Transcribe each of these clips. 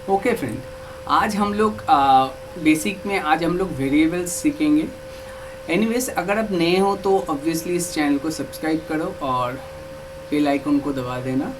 Okay friend, आज हम लोग बेसिक में आज हम लोग वेरिएबल्स सीखेंगे। एनीवेज, अगर आप नए हो तो ऑब्वियसली इस चैनल को सब्सक्राइब करो और बेल आइकन को दबा देना।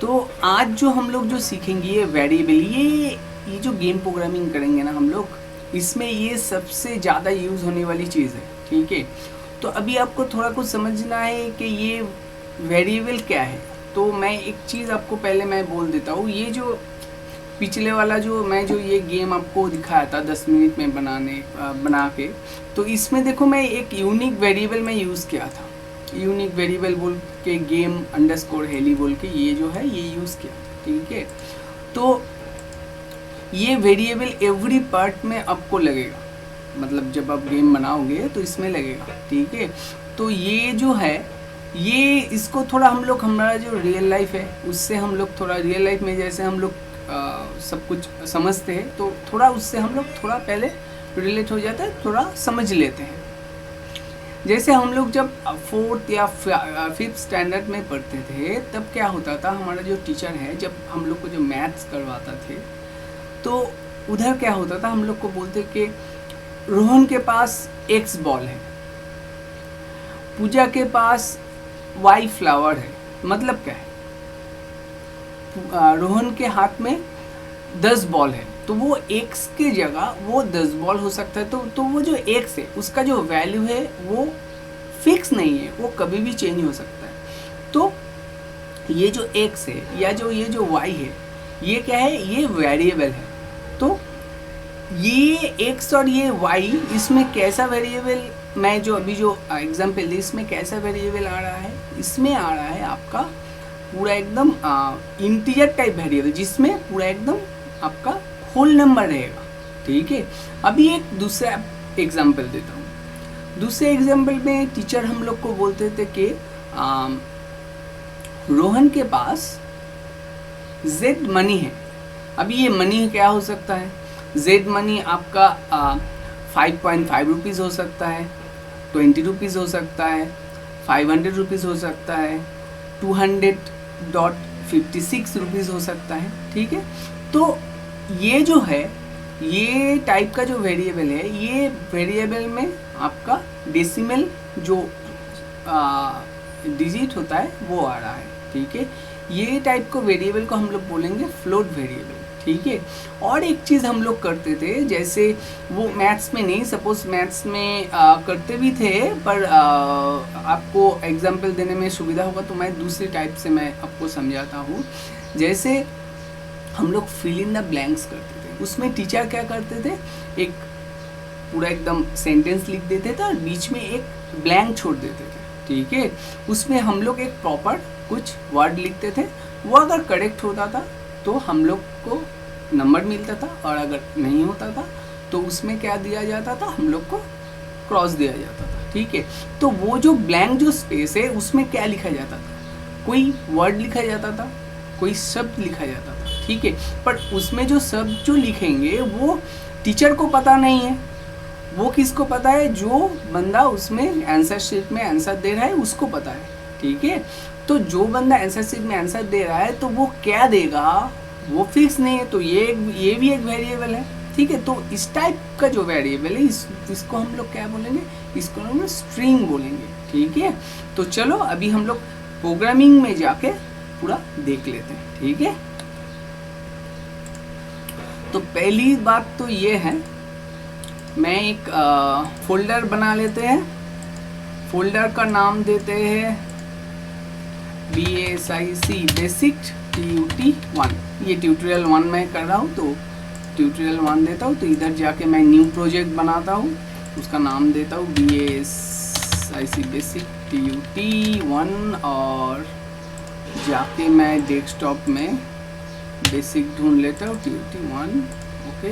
तो आज जो हम लोग जो सीखेंगे ये वेरिएबल, ये जो गेम प्रोग्रामिंग करेंगे ना हम लोग, इसमें ये सबसे ज़्यादा यूज़ होने वाली चीज़ है। ठीक है, तो अभी आपको थोड़ा कुछ समझना है कि ये वेरिएबल क्या है। तो मैं एक चीज़ आपको पहले मैं बोल देता हूँ। ये जो पिछले वाला जो ये गेम आपको दिखाया था 10 मिनट में बना के, तो इसमें देखो मैं एक यूनिक वेरिएबल में यूज़ किया था। यूनिक वेरिएबल बोल के गेम अंडरस्कोर हेली बोल के ये जो है ये यूज़ किया था। ठीक है, तो ये वेरिएबल एवरी पार्ट में आपको लगेगा, मतलब जब आप गेम बनाओगे तो इसमें लगेगा। ठीक है, तो ये जो है ये इसको थोड़ा हम लोग हमारा जो रियल लाइफ है उससे हम लोग थोड़ा रियल लाइफ में जैसे हम लोग सब कुछ समझते हैं, तो थोड़ा उससे हम लोग थोड़ा पहले रिलेट हो जाता है, थोड़ा समझ लेते हैं। जैसे हम लोग जब 4th या 5th स्टैंडर्ड में पढ़ते थे तब क्या होता था, हमारा जो टीचर है जब हम लोग को जो मैथ्स करवाता थे तो उधर क्या होता था, हम लोग को बोलते कि रोहन के पास X बॉल है, पूजा के पास Y फ्लावर है। मतलब क्या है, रोहन के हाथ में 10 बॉल है तो वो X के जगह वो 10 बॉल हो सकता है। तो वो जो X है उसका जो वैल्यू है वो फिक्स नहीं है, वो कभी भी चेंज हो सकता है। तो ये जो X है या ये जो Y है ये क्या है, ये वेरिएबल है। तो ये X और ये Y इसमें कैसा वेरिएबल, मैं जो अभी जो एग्जाम्पल दी इसमें कैसा वेरिएबल आ रहा है, इसमें आ रहा है आपका पूरा एकदम इंटीजर टाइप वेरिएबल जिसमें पूरा एकदम आपका होल नंबर रहेगा। ठीक है, अभी एक दूसरा एग्जाम्पल देता हूँ। दूसरे एग्जाम्पल में टीचर हम लोग को बोलते थे कि रोहन के पास Z मनी है। अभी ये मनी क्या हो सकता है, Z मनी आपका 5.5 रुपीज़ हो सकता है, 20 रुपीज़ हो सकता है, 500 रुपीज़ हो सकता है, 200.56 रुपीज़ हो सकता है। ठीक है, तो ये जो है ये टाइप का जो वेरिएबल है, ये वेरिएबल में आपका डेसिमल जो डिजिट होता है वो आ रहा है। ठीक है, ये टाइप को वेरिएबल को हम लोग बोलेंगे फ्लोट वेरिएबल। ठीक है, और एक चीज़ हम लोग करते थे, जैसे वो मैथ्स में नहीं, सपोज मैथ्स में करते भी थे पर आपको एग्जाम्पल देने में सुविधा होगा तो मैं दूसरी टाइप से मैं आपको समझाता हूँ। जैसे हम लोग फिल इन द ब्लैंक्स करते थे, उसमें टीचर क्या करते थे, एक पूरा एकदम सेंटेंस लिख देते थे और बीच में एक ब्लैंक छोड़ देते थे। ठीक है, उसमें हम लोग एक प्रॉपर कुछ वर्ड लिखते थे, वो अगर करेक्ट होता था तो हम लोग को नंबर मिलता था और अगर नहीं होता था तो उसमें क्या दिया जाता था, हम लोग को क्रॉस दिया जाता था। ठीक है, तो वो जो ब्लैंक जो स्पेस है उसमें क्या लिखा जाता था, कोई वर्ड लिखा जाता था, कोई शब्द लिखा जाता था। ठीक है, पर उसमें जो शब्द जो लिखेंगे वो टीचर को पता नहीं है, वो किसको पता है, जो बंदा उसमें आंसर शीट में आंसर दे रहा है उसको पता है। ठीक है, तो जो बंदा आंसर शीट में आंसर दे रहा है तो वो क्या देगा वो फिक्स नहीं है, तो ये भी एक वेरिएबल है। ठीक है, तो इस टाइप का जो वेरिएबल है इसको हम लोग क्या बोलेंगे, इसको हम लोग स्ट्रिंग बोलेंगे। ठीक है, तो चलो अभी हम लोग प्रोग्रामिंग में जाके पूरा देख लेते हैं। ठीक है, तो पहली बात तो ये है, मैं एक फोल्डर बना लेते हैं। फोल्डर का नाम देते हैं BASIC बेसिक TUT1। ये ट्यूटोरियल 1 मैं कर रहा हूँ तो ट्यूटोरियल 1 देता हूँ। तो इधर जाके मैं न्यू प्रोजेक्ट बनाता हूँ, उसका नाम देता हूँ BASIC बेसिक TUT1 और जाके मैं डेस्कटॉप में बेसिक ढूंढ लेता हूँ TUT1। Okay,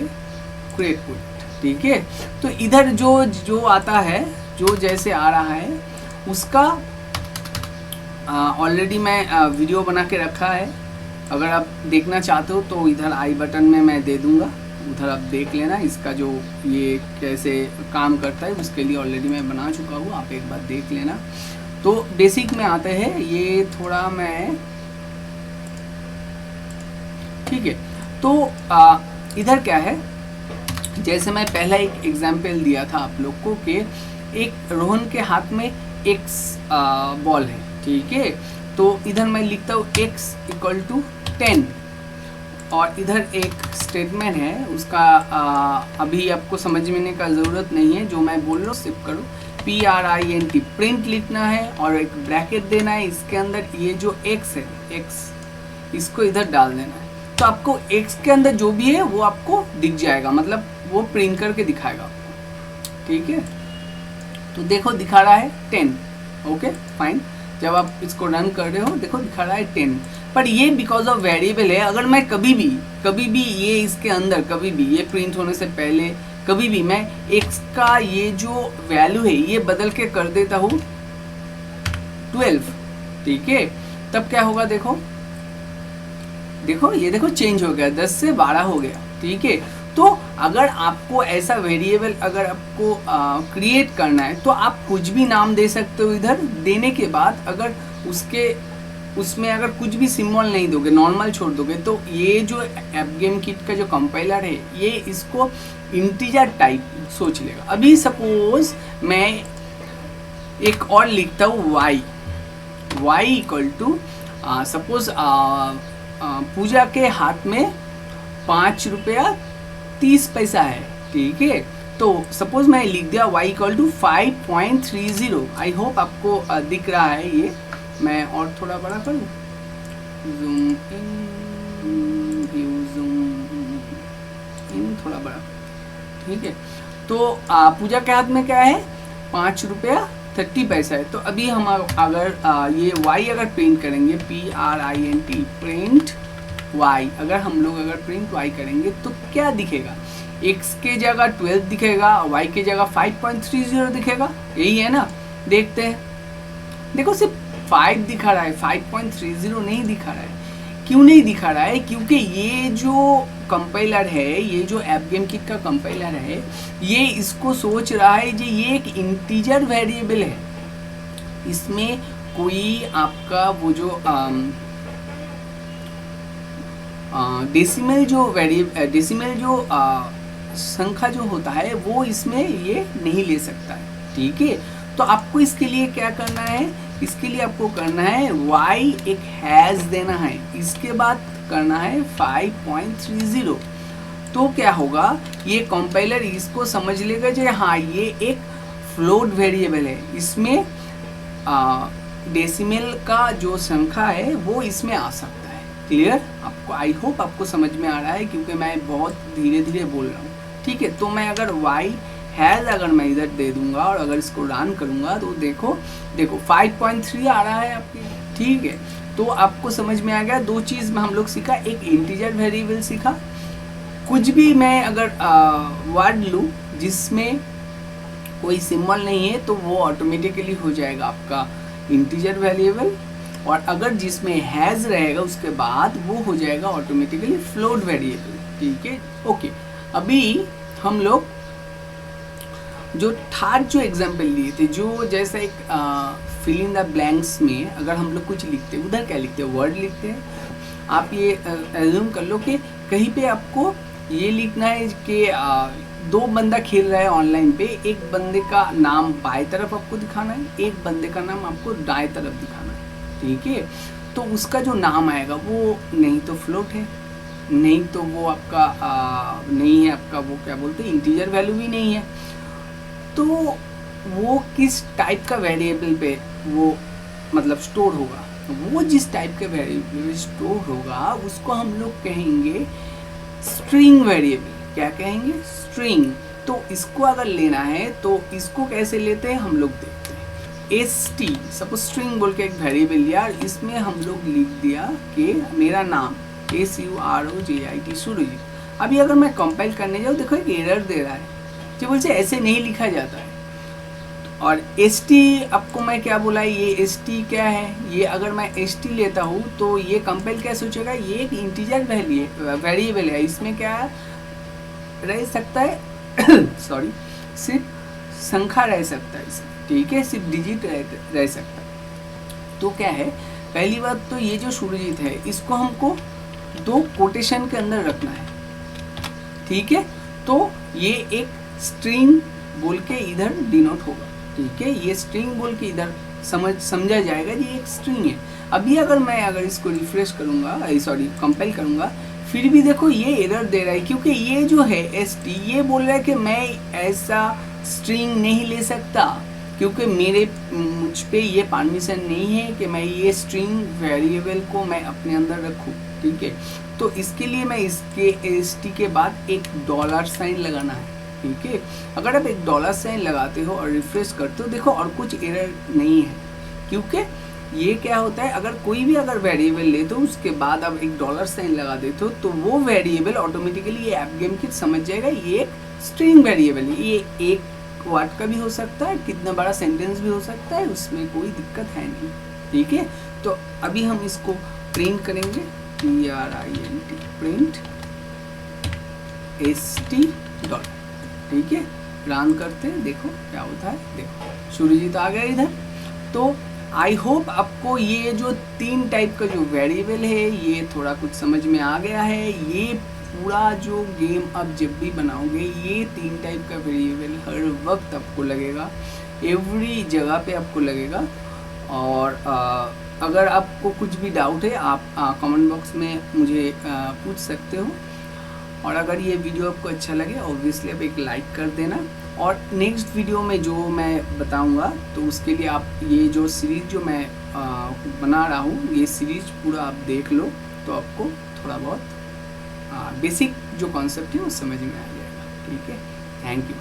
create project. ठीक है, तो इधर जो आता है, जो जैसे आ रहा है उसका ऑलरेडी मैं वीडियो बना के रखा है। अगर आप देखना चाहते हो तो इधर आई बटन में मैं दे दूंगा, उधर आप देख लेना। इसका जो ये कैसे काम करता है उसके लिए ऑलरेडी मैं बना चुका हूँ, आप एक बार देख लेना। तो बेसिक में आते हैं, ये थोड़ा मैं ठीक है। तो इधर क्या है, जैसे मैं पहला एक एग्जाम्पल दिया था आप लोग को कि एक रोहन के हाथ में x बॉल है, ठीक है। तो इधर मैं लिखता हूँ x इक्वल टू 10 और इधर एक स्टेटमेंट है उसका अभी आपको समझने का ज़रूरत नहीं है, जो मैं बोल रहा हूँ सिर्फ करो PRINT प्रिंट लिखना है और एक ब्रैकेट देना है, इसके अंदर ये जो x है x इसको इधर डाल देना है। तो आपको x के अंदर जो भी है वो आपको दिख जाएगा, मतलब वो प्रिंट करके दिखाएगा आपको, ठीक है। तो देखो दिखा रहा है 10, ओके फाइन। जब आप इसको रन कर रहे हो देखो दिखा रहा है 10, पर ये बिकॉज ऑफ वेरिएबल है। अगर मैं कभी भी ये इसके अंदर कभी भी ये प्रिंट होने से पहले कभी भी मैं x का ये जो वैल्यू है ये बदल के कर देता हूँ 12, ठीक है, तब क्या होगा देखो ये देखो चेंज हो गया, 10 से 12 हो गया, ठीक है। तो अगर आपको ऐसा वेरिएबल अगर आपको क्रिएट करना है तो आप कुछ भी नाम दे सकते हो। इधर देने के बाद अगर उसमें अगर कुछ भी सिंबल नहीं दोगे, नॉर्मल छोड़ दोगे, तो ये जो एपगेम किट का जो कंपाइलर है ये इसको इंटीजर टाइप सोच लेगा। अभी सपोज मैं एक और लिखता हूँ y इक्वल टू सपोज पूजा के हाथ में 5 रुपया 30 पैसा है, ठीक है। तो सपोज मैं लिख दिया y equal to 5.30। I hope आपको दिख रहा है ये। मैं और थोड़ा बड़ा करूँ, जूम इन थोड़ा बड़ा, ठीक है। तो पूजा के हाथ में क्या है 5 रुपया 30 पैसा है। तो अभी हम अगर ये y अगर प्रिंट करेंगे PRINT प्रिंट y, अगर हम लोग अगर प्रिंट y करेंगे तो क्या दिखेगा, x के जगह 12 दिखेगा, y के जगह 5.30 दिखेगा, यही है ना। देखते हैं, देखो सिर्फ 5 दिखा रहा है, 5.30 नहीं दिखा रहा है। क्यों नहीं दिखा रहा है, क्योंकि ये जो कंपाइलर है, ये जो एपगेम किट का कंपाइलर है, ये इसको सोच रहा है कि ये एक इंटीजर वेरिएबल है, इसमें कोई आपका वो जो डेसिमल जो संख्या जो होता है वो इसमें ये नहीं ले सकता है, ठीक है। तो आपको इसके लिए क्या करना है, इसके लिए आपको करना है y एक हैज देना है, इसके बाद करना है 5.30। तो क्या होगा, ये कंपाइलर इसको समझ लेगा कि हाँ ये एक फ्लोट वेरिएबल है, इसमें डेसिमल का जो संख्या है वो इसमें आ सकता है। क्लियर आपको, आई होप आपको समझ में आ रहा है, क्योंकि मैं बहुत धीरे धीरे बोल रहा हूँ, ठीक है। तो मैं अगर y हैज अगर मैं इधर दे दूंगा और अगर इसको रन करूंगा तो देखो 5.3 आ रहा है आपके, ठीक है। तो आपको समझ में आ गया, दो चीज़ में हम लोग सीखा, एक इंटीजर वेरिएबल सीखा। कुछ भी मैं अगर वर्ड लूँ जिसमें कोई सिंबल नहीं है तो वो ऑटोमेटिकली हो जाएगा आपका इंटीजर वेरिएबल, और अगर जिसमें हैज़ रहेगा उसके बाद वो हो जाएगा ऑटोमेटिकली फ्लोट वेरिएबल, ठीक है। ओके, अभी हम लोग जो थर्ड जो एग्जाम्पल लिए थे, जो जैसा एक फिल इन द ब्लैंक्स में अगर हम लोग कुछ लिखते हैं, उधर क्या लिखते हैं, वर्ड लिखते हैं। आप ये एज्यूम कर लो कि कहीं पे आपको ये लिखना है कि 2 बंदा खेल रहा है ऑनलाइन पे, एक बंदे का नाम बाएं तरफ आपको दिखाना है, एक बंदे का नाम आपको दाएं तरफ दिखाना है, ठीक है। तो उसका जो नाम आएगा वो नहीं तो फ्लोट है, नहीं तो वो आपका नहीं है आपका वो क्या बोलते हैं इंटीजर वैल्यू भी नहीं है। तो वो किस टाइप का वेरिएबल पे वो मतलब स्टोर होगा, वो जिस टाइप के वेरिएबल स्टोर होगा उसको हम लोग कहेंगे स्ट्रिंग वेरिएबल। क्या कहेंगे, स्ट्रिंग। तो इसको अगर लेना है तो इसको कैसे लेते हैं हम लोग देखते हैं। st सपोज स्ट्रिंग बोल के एक वेरिएबल लिया, इसमें हम लोग लिख दिया कि मेरा नाम SUROJIT सुरजीत। अभी अगर मैं कंपाइल करने जाऊँ देखो एक एरर दे रहा है, जो बोलते ऐसे नहीं लिखा जाता है। और st आपको मैं क्या बोला, ये st क्या है, ये अगर मैं st लेता हूँ तो ये कंपाइल क्या सोचेगा, ये एक इंटीजर वेरिएबल है, इसमें क्या रह सकता है सॉरी सिर्फ संख्या रह सकता है इसमें, ठीक है, सिर्फ डिजिट रह सकता है। तो क्या है, पहली बात तो ये जो सुरजीत है इसको हमको दो कोटेशन के अंदर रखना है, ठीक है। तो ये एक स्ट्रिंग बोल के इधर डिनोट होगा, ठीक है। ये स्ट्रिंग बोल के इधर समझा जाएगा ये एक स्ट्रिंग है। अभी अगर इसको रिफ्रेश करूँगा, सॉरी कंपाइल करूँगा, फिर भी देखो ये एरर दे रहा है, क्योंकि ये जो है st ये बोल रहा है कि मैं ऐसा स्ट्रिंग नहीं ले सकता, क्योंकि मुझ पे ये परमिशन नहीं है कि मैं ये स्ट्रिंग वेरिएबल को मैं अपने अंदर रखूँ, ठीक है। तो इसके लिए मैं इसके st के बाद एक डॉलर साइन लगाना है, ठीक है। अगर आप एक डॉलर साइन लगाते हो और रिफ्रेश करते हो, देखो और कुछ एरर नहीं है, क्योंकि ये क्या होता है, अगर कोई भी वेरिएबल ले तो उसके बाद आप एक डॉलर साइन लगा देते हो तो वो वेरिएबल ऑटोमेटिकली ये ऐप गेम किट समझ जाएगा ये एक स्ट्रिंग वेरिएबल है। ये एक वर्ड का भी हो सकता है, कितना बड़ा सेंटेंस भी हो सकता है, उसमें कोई दिक्कत है नहीं, ठीक है। तो अभी हम इसको प्रिंट करेंगे, print प्रिंट st डॉलर, ठीक है। रन करते हैं, देखो क्या होता है। देखो सूर्यजीत आ गया इधर। तो आई होप आपको ये जो 3 टाइप का जो वेरिएबल है ये थोड़ा कुछ समझ में आ गया है। ये पूरा जो गेम आप जब भी बनाओगे ये 3 टाइप का वेरिएबल हर वक्त आपको लगेगा, एवरी जगह पे आपको लगेगा। और अगर आपको कुछ भी डाउट है आप कमेंट बॉक्स में मुझे पूछ सकते हो। और अगर ये वीडियो आपको अच्छा लगे ऑब्वियसली आप एक लाइक कर देना। और नेक्स्ट वीडियो में जो मैं बताऊंगा तो उसके लिए आप ये जो सीरीज़ जो मैं बना रहा हूँ ये सीरीज़ पूरा आप देख लो, तो आपको थोड़ा बहुत बेसिक जो कॉन्सेप्ट है वो समझ में आ जाएगा, ठीक है। Thank you.